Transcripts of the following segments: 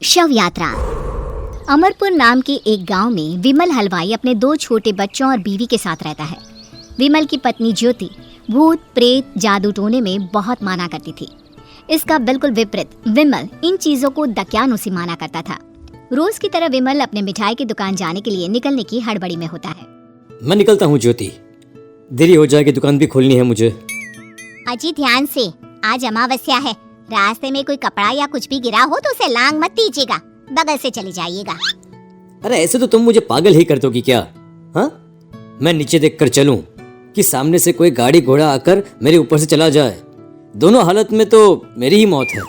शव यात्रा। अमरपुर नाम के एक गांव में विमल हलवाई अपने 2 छोटे बच्चों और बीवी के साथ रहता है। विमल की पत्नी ज्योति भूत प्रेत जादू टोने में बहुत माना करती थी। इसका बिल्कुल विपरीत विमल इन चीजों को दकियानों से माना करता था। रोज की तरह विमल अपने मिठाई की दुकान जाने के लिए निकलने की हड़बड़ी में होता है। मैं निकलता हूँ ज्योति, देरी हो जाएगी, दुकान भी खोलनी है मुझे। अजी ध्यान से, आज अमावस्या है। रास्ते में कोई कपड़ा या कुछ भी गिरा हो तो उसे लांग मत दीजिएगा, बगल से चले जाइएगा। अरे ऐसे तो तुम मुझे पागल ही कर दोगी क्या? हाँ, मैं नीचे देखकर चलूं कि सामने से कोई गाड़ी घोड़ा आकर मेरे ऊपर से चला जाए? दोनों हालत में तो मेरी ही मौत है।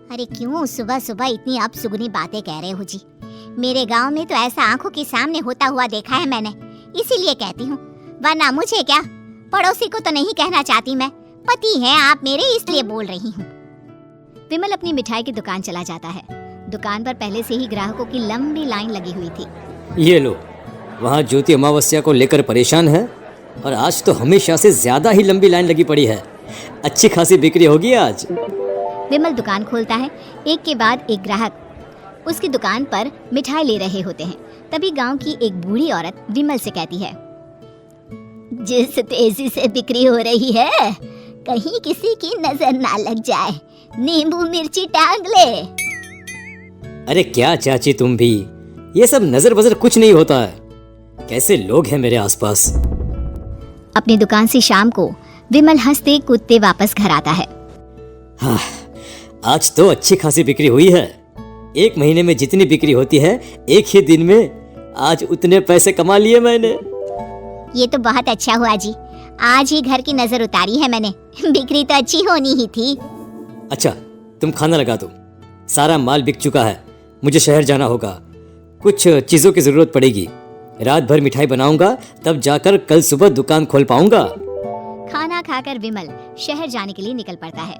अरे क्यों सुबह सुबह इतनी अपसुगनी बातें कह रहे हो जी? मेरे गांव में तो ऐसा आंखों के सामने होता हुआ देखा है मैंने, इसीलिए कहती हूँ, वरना मुझे क्या, पड़ोसी को तो नहीं कहना चाहती मैं। पति हैं आप मेरे, इसलिए बोल रही हूँ। विमल अपनी मिठाई की दुकान चला जाता है। दुकान पर पहले से ही ग्राहकों की लंबी लाइन लगी हुई थी। ये लो, वहाँ ज्योति अमावस्या को लेकर परेशान है और आज तो हमेशा से ज्यादा ही लंबी लाइन लगी पड़ी है। अच्छी खासी बिक्री होगी आज। विमल दुकान खोलता है। एक के बाद एक ग्राहक उसकी दुकान पर मिठाई ले रहे होते हैं। तभी गांव की एक बूढ़ी औरत विमल से कहती है, जिस तेजी से बिक्री हो रही है, कहीं किसी की नजर ना लग जाए, नींबू मिर्ची टांग ले। अरे क्या चाची तुम भी, ये सब नजर बजर कुछ नहीं होता है। कैसे लोग हैं मेरे आसपास। अपनी दुकान से शाम को विमल हंसते कूदते वापस घर आता है। हाँ, आज तो अच्छी खासी बिक्री हुई है। 1 महीने में जितनी बिक्री होती है, एक ही दिन में आज उतने पैसे कमा लिए मैंने। ये तो बहुत अच्छा हुआ जी, आज ही घर की नजर उतारी है मैंने। बिक्री तो अच्छी होनी ही थी। अच्छा, तुम खाना लगा दो, सारा माल बिक चुका है। मुझे शहर जाना होगा, कुछ चीजों की जरूरत पड़ेगी। रात भर मिठाई बनाऊंगा, तब जाकर कल सुबह दुकान खोल पाऊंगा। खाना खाकर विमल शहर जाने के लिए निकल पड़ता है।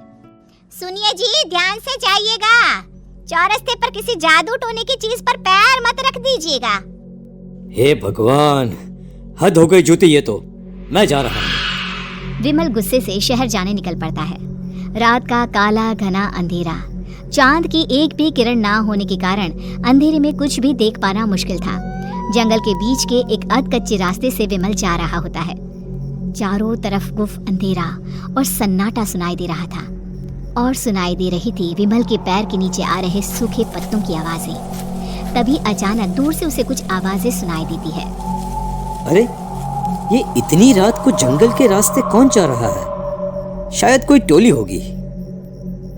सुनिए जी, ध्यान से जाइएगा, चौरस्ते पर किसी जादू टोने की चीज पर पैर मत रख दीजिएगा। हे भगवान, हद हो गई ज्योति, ये तो मैं जा रहा हूँ। विमल गुस्से से शहर जाने निकल पड़ता है। रात का काला घना अंधेरा, चांद की एक भी किरण ना होने के कारण अंधेरे में कुछ भी देख पाना मुश्किल था। जंगल के बीच के एक अधकच्चे रास्ते से विमल जा रहा होता है। चारों तरफ गुफ अंधेरा और सन्नाटा सुनाई दे रहा था, और सुनाई दे रही थी विमल के पैर के नीचे आ रहे सूखे पत्तों की आवाजें। तभी अचानक दूर से उसे कुछ आवाजें सुनाई देती है। अरे, ये इतनी रात को जंगल के रास्ते कौन जा रहा है? शायद कोई टोली होगी।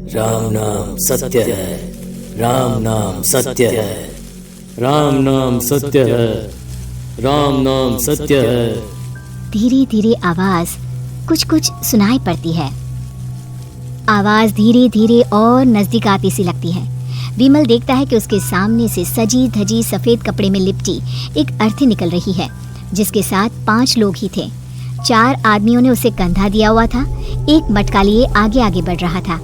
राम नाम सत्य है, राम नाम सत्य है, राम नाम सत्य है, राम नाम सत्य है। धीरे धीरे आवाज कुछ कुछ सुनाई पड़ती है। आवाज धीरे धीरे और नजदीक आती सी लगती है। विमल देखता है कि उसके सामने से सजी धजी सफेद कपड़े में लिपटी एक अर्थी निकल रही है, जिसके साथ 5 लोग ही थे। 4 आदमियों ने उसे कंधा दिया हुआ था। एक मटका लिए आगे आगे बढ़ रहा था।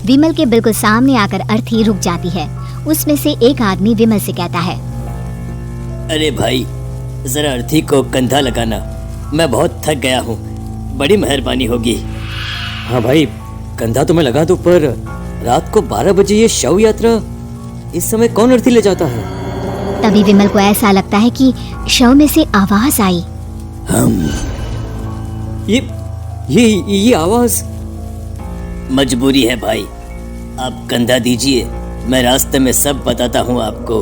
विमल के बिल्कुल सामने आकर अर्थी रुक जाती है। उसमें से एक आदमी विमल से कहता है, अरे भाई, जरा अर्थी को कंधा लगाना, मैं बहुत थक गया हूँ, बड़ी मेहरबानी होगी। हाँ भाई, कंधा तो मैं लगा दूं, पर रात को 12 बजे ये शव यात्रा, इस समय कौन अर्थी ले जाता है? तभी विमल को ऐसा लगता है कि शव में से आवाज आई। ये आवाज। मजबूरी है भाई, आप कंधा दीजिए, मैं रास्ते में सब बताता हूँ आपको।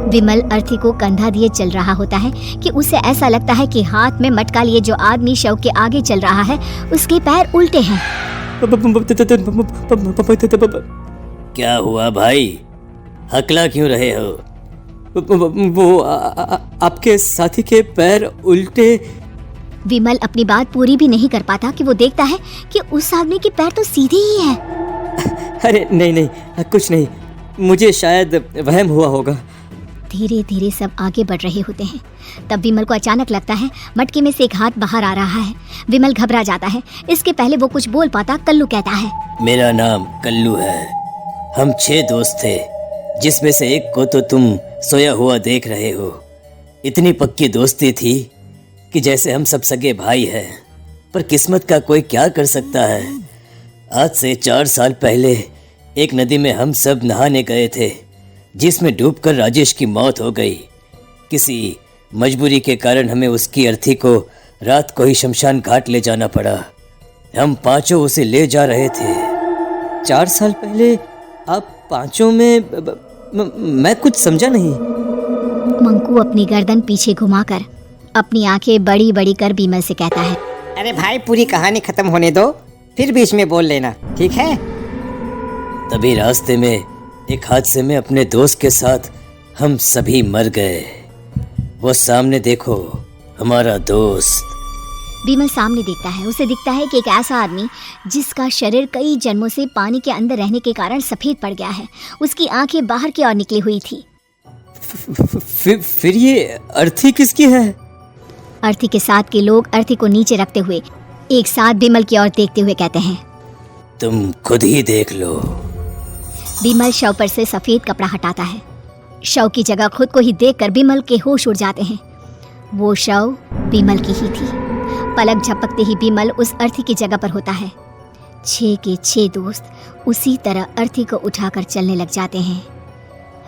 विमल अर्थी को कंधा दिए चल रहा होता है कि उसे ऐसा लगता है कि हाथ में मटका लिए जो आदमी शव के आगे चल रहा है, उसके पैर उल्टे हैं। क्या हुआ भाई, हकला क्यों रहे हो? वो आपके साथी के पैर उल्टे। विमल अपनी बात पूरी भी नहीं कर पाता कि वो देखता है कि उस आदमी के पैर तो सीधे ही हैं। अरे नहीं, कुछ नहीं, मुझे शायद वहम हुआ होगा। धीरे धीरे सब आगे बढ़ रहे होते हैं। तब विमल को अचानक लगता है मटके में से एक हाथ बाहर आ रहा है। विमल घबरा जाता है। इसके पहले वो कुछ बोल पाता, कल्लू कहता है, मेरा नाम कल्लू है। हम 6 दोस्त थे, जिसमें से एक को तो तुम सोया हुआ देख रहे हो। इतनी पक्की दोस्ती थी कि जैसे हम सब सगे भाई हैं। पर किस्मत का कोई क्या कर सकता है। आज से 4 साल पहले एक नदी में हम सब नहाने गए थे, जिसमें डूबकर राजेश की मौत हो गई। किसी मजबूरी के कारण हमें उसकी अर्थी को रात को ही शमशान घाट ले जाना पड़ा। हम पांचों उसे ले जा रहे थे। 4 साल पहले आप पांचों में मैं कुछ समझा नहीं। मंकू अपनी गर्दन पीछे घुमाकर अपनी आंखें बड़ी बड़ी कर बीमल से कहता है, अरे भाई, पूरी कहानी खत्म होने दो, फिर बीच में बोल लेना, ठीक है? तभी रास्ते में एक हादसे में अपने दोस्त के साथ हम सभी मर गए। वो सामने देखो, हमारा दोस्त। बीमल सामने देखता है। उसे दिखता है कि एक ऐसा आदमी जिसका शरीर कई जन्मों से पानी के अंदर रहने के कारण सफेद पड़ गया है, उसकी आंखें बाहर की ओर निकली हुई थी। फिर ये अर्थी किसकी है? अर्थी के साथ के लोग अर्थी को नीचे रखते हुए एक साथ बीमल की ओर देखते हुए कहते हैं, तुम खुद ही देख लो। बीमल शव पर से सफेद कपड़ा हटाता है। शव की जगह खुद को ही देखकर बीमल के होश उड़ जाते हैं। वो शव बीमल की ही थी। पलक झपकते ही बीमल उस अर्थी की जगह पर होता है। 6 के 6 दोस्त उसी तरह अर्थी को उठाकर चलने लग जाते हैं।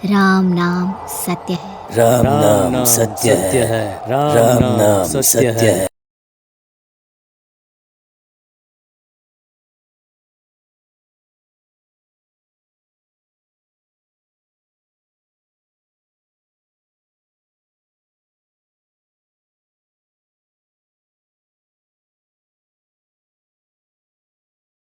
राम नाम सत्य है। राम नाम सत्य है। राम नाम सत्य है।